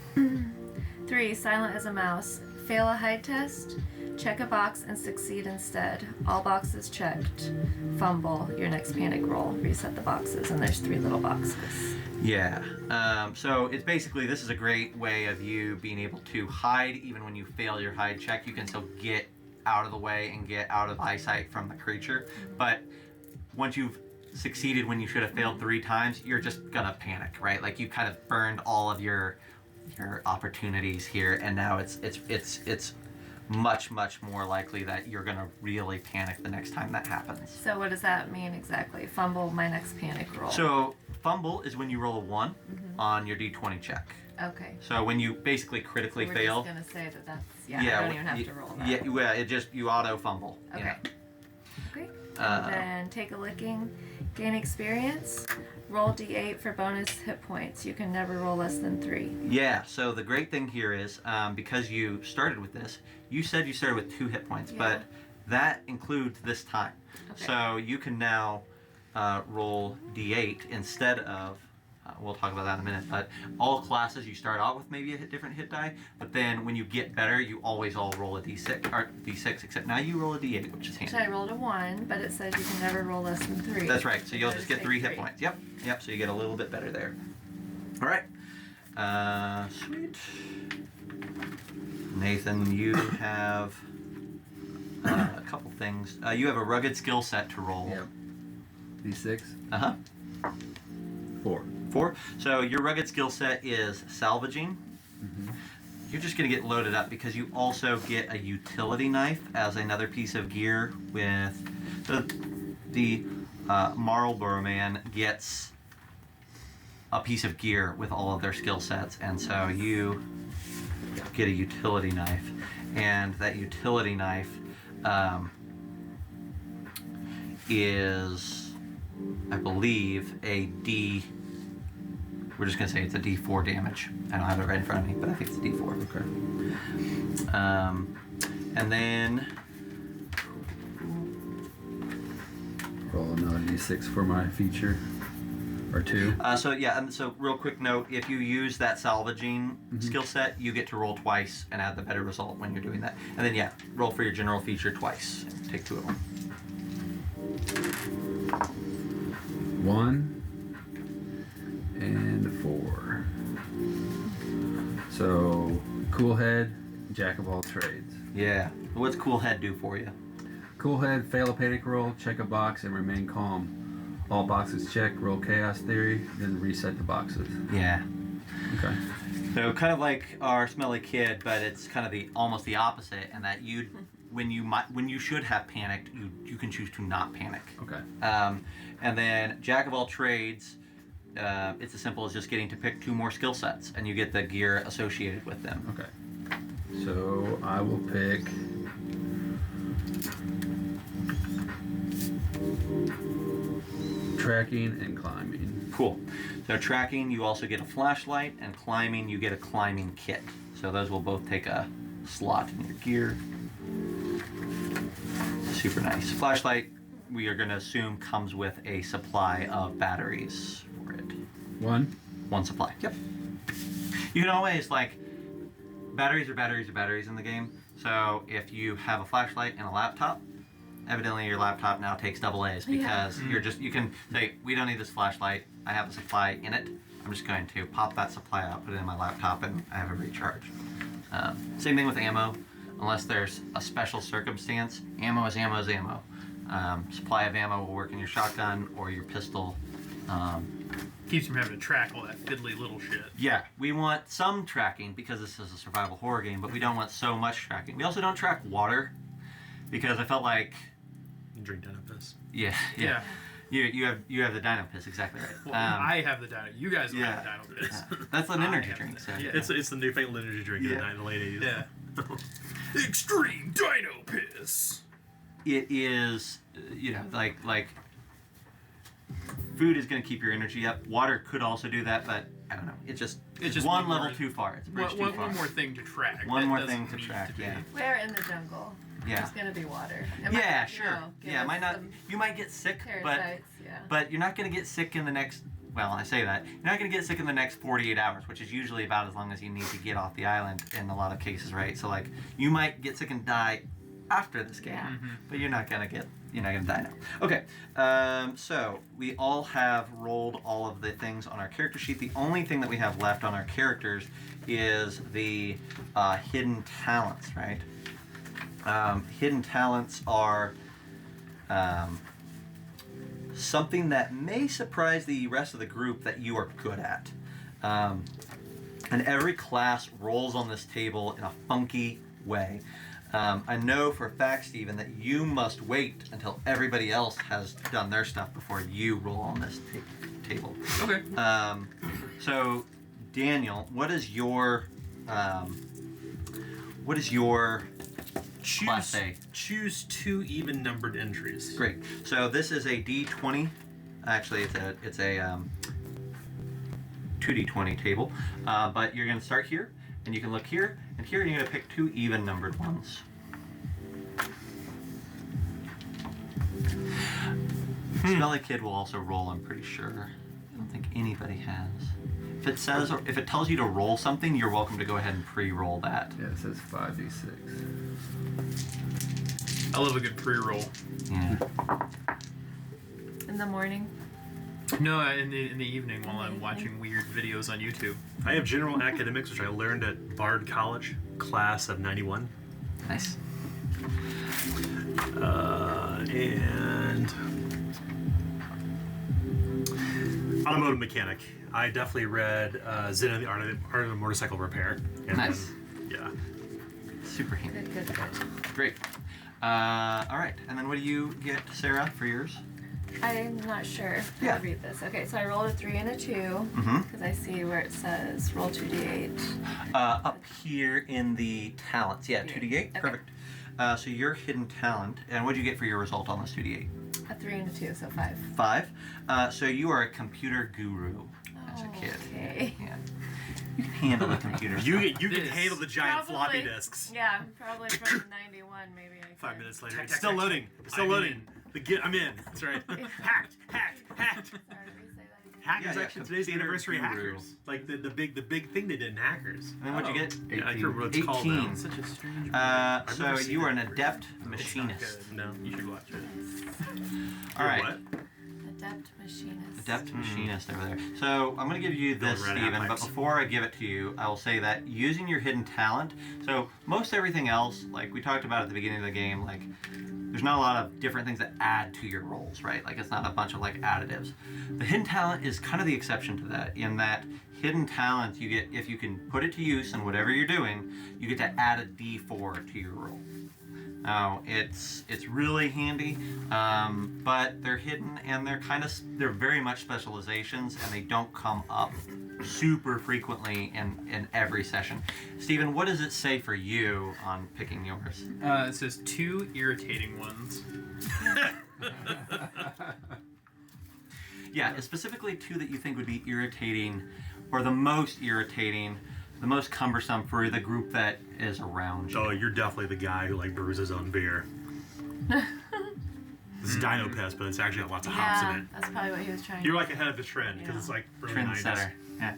3. Silent as a mouse. Fail a hide test. Check a box and succeed instead. All boxes checked. Fumble. Your next panic roll. Reset the boxes, and there's 3 little boxes. Yeah. So it's basically, this is a great way of you being able to hide even when you fail your hide check. You can still get out of the way and get out of eyesight from the creature. But once you've succeeded when you should have failed 3 times, you're just gonna panic, right? Like you kind of burned all of your opportunities here, and now it's much more likely that you're gonna really panic the next time that happens. So what does that mean exactly? Fumble my next panic roll. So fumble is when you roll a 1 on your d20 check. Okay. So when you basically critically We're fail. just gonna say that's I don't even have to roll that. Yeah, it just you auto fumble. Okay. Yeah. Okay. And then take a licking, gain experience, roll d8 for bonus hit points. You can never roll less than 3. Yeah, so the great thing here is because you started with this, you said you started with 2 hit points, but that includes this time. Okay. So you can now roll d8 instead of, we'll talk about that in a minute, but all classes you start out with maybe a different hit die, but then when you get better, you always all roll a d6, except now you roll a d8, which is handy. So I rolled a 1, but it says you can never roll less than 3. That's right, so you'll just get take 3 hit points. Yep, so you get a little bit better there. All right, sweet. Nathan, you have a couple things. You have a rugged skill set to roll. Yep. D6. Uh-huh. 4. 4. So your rugged skill set is salvaging. Mm-hmm. You're just going to get loaded up because you also get a utility knife as another piece of gear with the Marlboro man gets a piece of gear with all of their skill sets, and so you get a utility knife, and that utility knife is, I believe, we're just going to say it's a D4 damage. I don't have it right in front of me, but I think it's a D4. Okay. And then Roll another D6 for my feature. Or 2. So real quick note, if you use that salvaging skill set, you get to roll twice and add the better result when you're doing that. And then roll for your general feature twice. Take 2 of them. 1 and 4. So, cool head, jack of all trades. Yeah. What's Cool Head do for you? Cool head, fail a panic roll, check a box, and remain calm. All boxes checked, roll chaos theory, then reset the boxes. Yeah. Okay. So kind of like our Smelly kid, but it's kind of almost the opposite, in that when you should have panicked, you can choose to not panic. Okay. And then Jack of all trades, it's as simple as just getting to pick 2 more skill sets, and you get the gear associated with them. Okay. So I will pick tracking and climbing. Cool. So tracking, you also get a flashlight, and climbing, you get a climbing kit. So those will both take a slot in your gear. Super nice. Flashlight, we are going to assume comes with a supply of batteries for it. 1. 1 supply. Yep. You can always, batteries are batteries in the game. So if you have a flashlight and a laptop, evidently your laptop now takes double A's because you can say, we don't need this flashlight. I have a supply in it. I'm just going to pop that supply out, put it in my laptop, and I have a recharge. Same thing with ammo. Unless there's a special circumstance, ammo is ammo is ammo. Supply of ammo will work in your shotgun or your pistol. Keeps you from having to track all that fiddly little shit. Yeah, we want some tracking because this is a survival horror game, but we don't want so much tracking. We also don't track water because I felt like You drink Dino piss. yeah. You have the Dino piss, exactly right. Well, I have the Dino. You guys don't have the Dino piss. That's an energy I have drink. that. So. Yeah. It's the newfangled energy drink of the late 80s. Yeah. Extreme Dino piss. It is you know, like food is going to keep your energy up. Water could also do that, but I don't know. It's just one level more, too far. It's a bridge too far. One more thing to track. One that more doesn't thing to need track. be. Yeah. We're in the jungle. Yeah. There's gonna be water. Yeah, sure. Yeah, might not. You might get sick, Parasites, but you're not going to get sick in the next. Well, I say that you're not going to get sick in the next 48 hours, which is usually about as long as you need to get off the island in a lot of cases, right? So like, you might get sick and die after this game, Yeah. but you're not going to die now. Okay, so we all have rolled all of the things on our character sheet. The only thing that we have left on our characters is the hidden talents, right? Hidden talents are something that may surprise the rest of the group that you are good at. And every class rolls on this table in a funky way. I know for a fact, Stephen, that you must wait until everybody else has done their stuff before you roll on this table. Okay. So, Daniel, what is your class A? Choose 2 even-numbered entries. Great. So this is a D20. Actually, it's a 2D20 table. But you're going to start here, and you can look here and here, and you're going to pick 2 even-numbered ones. Smelly Kid will also roll, I'm pretty sure. I don't think anybody has. If it tells you to roll something, you're welcome to go ahead and pre-roll that. Yeah, it says 5d6. I love a good pre-roll. Yeah. In the morning. No, in the evening while I'm watching weird videos on YouTube. I have general academics, which I learned at Bard College, class of 91. Nice. And automotive mechanic. I definitely read Zen and the Art of Motorcycle Repair. And Nice. Then, yeah. Super handy. Good. Great. All right. And then what do you get, Sarah, for yours? I'm not sure how Yeah. to read this. Okay, so I rolled a 3 and a 2 Mm-hmm. because I see where it says roll 2d8. Up here in the talents. Yeah, 2d8. Okay. Perfect. So your hidden talent. And what did you get for your result on this 2d8? A 3 and a 2, so 5. 5. So you are a computer guru as a kid. Okay. Yeah. You can handle the computer You stuff. can This- handle the giant floppy Probably. disks. Yeah, probably from 91, maybe I could. 5 minutes later. Tack, It's tack, still tack. loading. It's still I'm loading. I'm in. That's right. Hacked. Sorry, say that again. Hackers Yeah, actually today's the computer anniversary of guru. Hackers. Like the big thing they did in Hackers. And then what'd you get? Yeah, I can't remember what it's called 18. now. Such a strange. I've So never seen you are an that. adept It's not machinist. good. No. You should watch it. All right. What? Adept machinist. Adept machinist over there. So I'm going to give you this, Build red Stephen, but pipes. before I give it to you, I will say that using your hidden talent, so most everything else, like we talked about at the beginning of the game, like there's not a lot of different things that add to your rolls, right? Like it's not a bunch of like additives. The hidden talent is kind of the exception to that, in that hidden talent you get, if you can put it to use in whatever you're doing, you get to add a D4 to your roll. Now it's really handy, but they're hidden and they're very much specializations, and they don't come up super frequently in every session. Stephen, what does it say for you on picking yours? It says 2 irritating ones. Yeah, it's specifically 2 that you think would be irritating, or the most irritating, the most cumbersome for the group that is around you. Oh, you're definitely the guy who like brews his own beer. This is Dino piss, but it's actually got lots of hops in Yeah, it. that's probably what he was trying You're to like ahead of the trend because Yeah. it's like early 90s. Trendsetter. Yeah.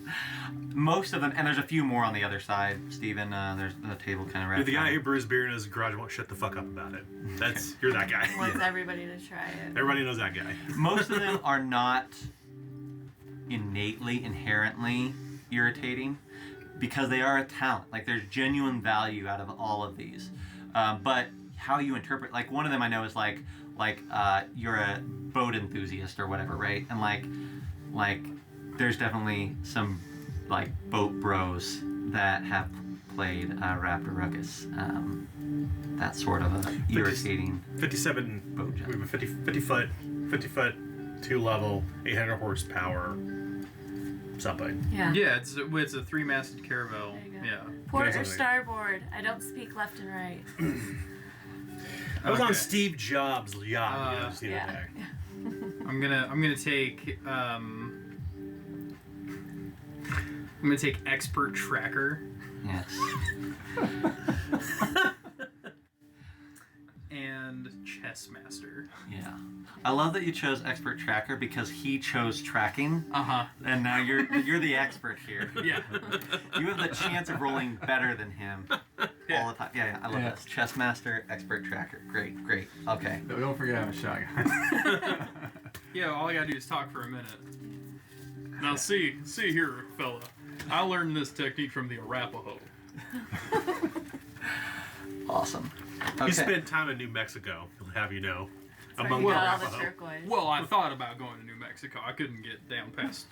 Most of them, and there's a few more on the other side, Stephen. There's the table kind of wrapped You're the guy around. who brews beer in his garage and won't shut the fuck up about it. You're that guy. wants everybody to try it. Everybody knows that guy. Most of them are not inherently irritating, because they are a talent. Like there's genuine value out of all of these. But how you interpret, like one of them I know is like you're a boat enthusiast or whatever, right? And like there's definitely some like boat bros that have played Raptor Ruckus. That's sort of a irritating 57 boat job. We have a 50 foot, 2 level, 800 horsepower something. Yeah. Yeah, it's a 3-masted caravel. There you go. Yeah. Port or Something. starboard. I don't speak left and right. I was on Okay. Steve Jobs' yacht the other Yeah. day. I'm gonna take expert tracker Yes. and chess master. Yeah. I love that you chose expert tracker because he chose tracking, and now you're the expert here. Yeah. You have the chance of rolling better than him all the time. Yeah, I love this. Chess master, expert tracker. Great. Okay. No, don't forget I have a shotgun. Yeah. All I gotta do is talk for a minute. Now see here, fella. I learned this technique from the Arapaho. Awesome. Okay. He spent time in New Mexico, he'll have you know. That's Among where you the got all the Arapaho. turquoise. Well, I thought about going to New Mexico. I couldn't get down past,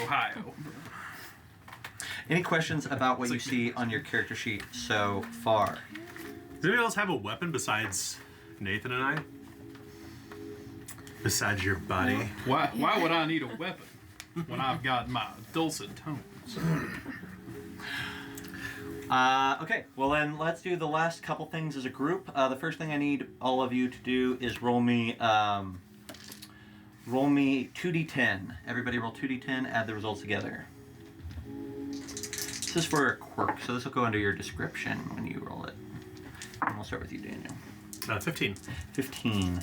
Ohio. Any questions about what It's you like see on your character sheet so far? Does anybody else have a weapon besides Nathan and I? Besides your buddy? Why would I need a weapon when I've got my dulcet tones? Okay, well then let's do the last couple things as a group. The first thing I need all of you to do is roll me 2d10. Everybody roll 2d10, add the results together. This is for a quirk, so this will go under your description when you roll it. And we'll start with you, Daniel. 15. 15.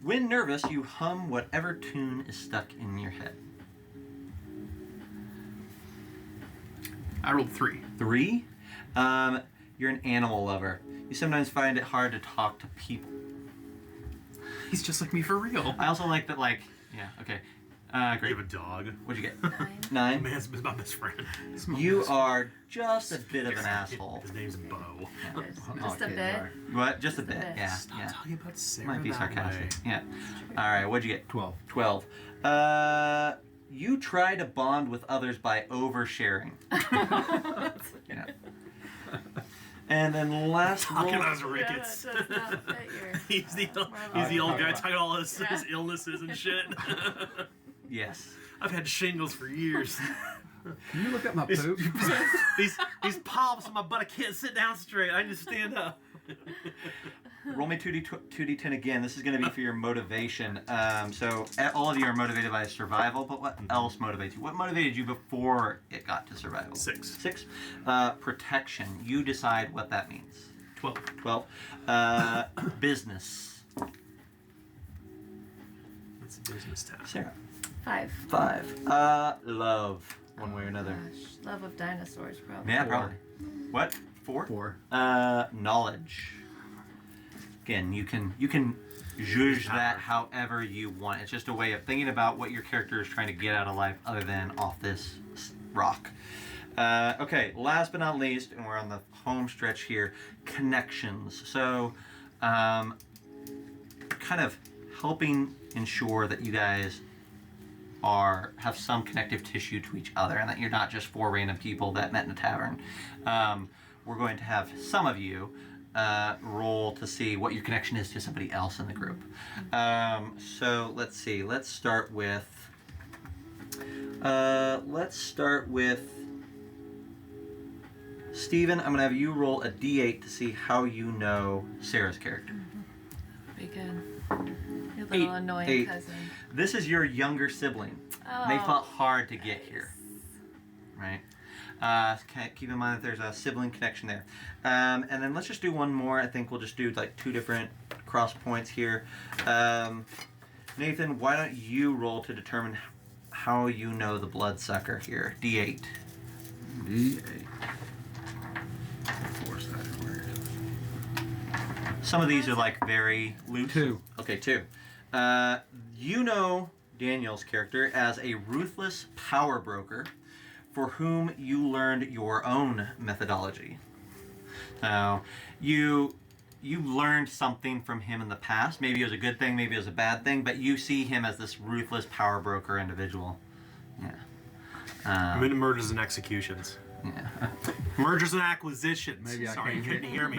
When nervous, you hum whatever tune is stuck in your head. I rolled 3. 3. You're an animal lover. You sometimes find it hard to talk to people. He's just like me for real. I also like that, okay. You Great. have a dog. What'd you get? 9. 9. Man, it's my best friend. You are just a bit of an asshole. His name's Bo. Just a kids bit. are. What? Just a a bit. bit. Yeah. Stop Yeah. talking about Sarah Might be that sarcastic. way. Yeah. All right. What'd you get? 12. 12. You try to bond with others by oversharing. Yeah. And then last Talking roll. about his Yeah, rickets. that does not fit your... He's the Marlboro. old guy talking all his Yeah. illnesses and shit. Yes. I've had shingles for years. Can you look at my These, poop? these polyps on my butt, I can't sit down straight. I need to stand up. Roll me 2d10 again. This is going to be for your motivation. So all of you are motivated by survival, but what else motivates you? What motivated you before it got to survival? 6. 6. Protection. You decide what that means. 12. 12. Business. That's a business task. Sarah. 5. 5. Love. One way or another. Gosh, love of dinosaurs, probably. Yeah, 4. probably. What? 4? 4. Knowledge. Again, you can judge that however you want. It's just a way of thinking about what your character is trying to get out of life other than off this rock. Okay, last but not least, and we're on the home stretch here, connections. So, kind of helping ensure that you guys have some connective tissue to each other and that you're not just 4 random people that met in a tavern. We're going to have some of you roll to see what your connection is to somebody else in the group. So let's see. Let's start with Steven. I'm going to have you roll a d8 to see how you know Sarah's character. Be good. Your little annoying 8. cousin. This is your younger sibling. They Oh, fought hard to get here, right? Keep in mind that there's a sibling connection there. And then let's just do one more. I think we'll just do like 2 different cross points here. Nathan, why don't you roll to determine how you know the bloodsucker here? D8. D8. 4-sided word. Some of these are like very loose. 2. Okay, 2. You know Daniel's character as a ruthless power broker for whom you learned your own methodology. Now, you learned something from him in the past. Maybe it was a good thing, maybe it was a bad thing, but you see him as this ruthless power broker individual. Yeah. I'm into murders and executions. Yeah. Mergers and acquisitions. Maybe I Sorry, came you couldn't here. hear me.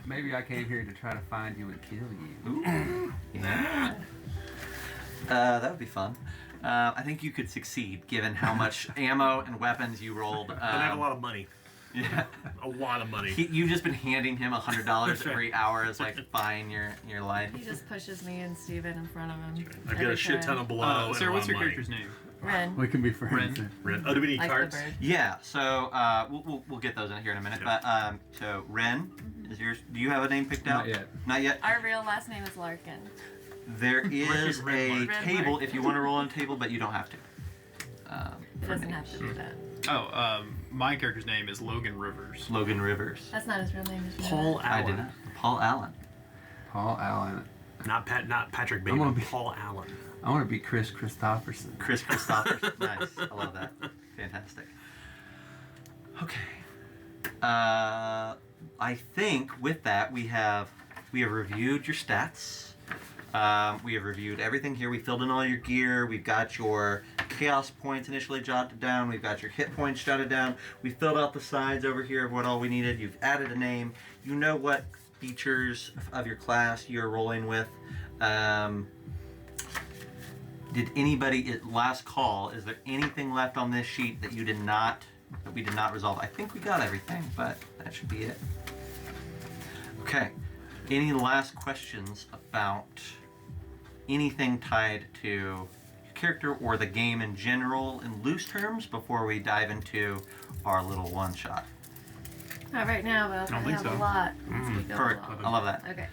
Maybe I came here to try to find you and kill you. Ooh. Yeah. That would be fun. I think you could succeed given how much ammo and weapons you rolled. And I have a lot of money. Yeah. A lot of money. You've just been handing him $100 every hour as like buying your life. He just pushes me and Steven in front of him. I've got a shit ton of blow. Sarah, what's your character's name? Ren. We can be friends. Ren. Oh, do we need Like cards? the bird. Yeah. So we'll get those in here in a minute. Yeah. But so Ren is yours. Do you have a name picked out? Not yet. Not yet. Our real last name is Larkin. There is Ren a Mark. table Mark. if you want to roll on a table, but you don't have to. It for doesn't names. have to do that. Oh, my character's name is Logan Rivers. Logan Rivers. That's not his real name. Is Paul I did Allen. not. Paul Allen. Paul Allen. Not Patrick I'm gonna Bateman. be- Paul Allen. I want to be Chris Christopherson. Chris Christopherson. Nice. I love that. Fantastic. Okay. I think with that we have reviewed your stats. We have reviewed everything here. We filled in all your gear. We've got your chaos points initially jotted down. We've got your hit points jotted down. We filled out the sides over here of what all we needed. You've added a name. You know what features of your class you're rolling with. Did anybody at last call? Is there anything left on this sheet that we did not resolve? I think we got everything, but that should be it. Okay. Any last questions about anything tied to your character or the game in general in loose terms before we dive into our little one shot? Not right now, but I don't I think have so. a lot. as we go Perfect. along. I love that. Okay.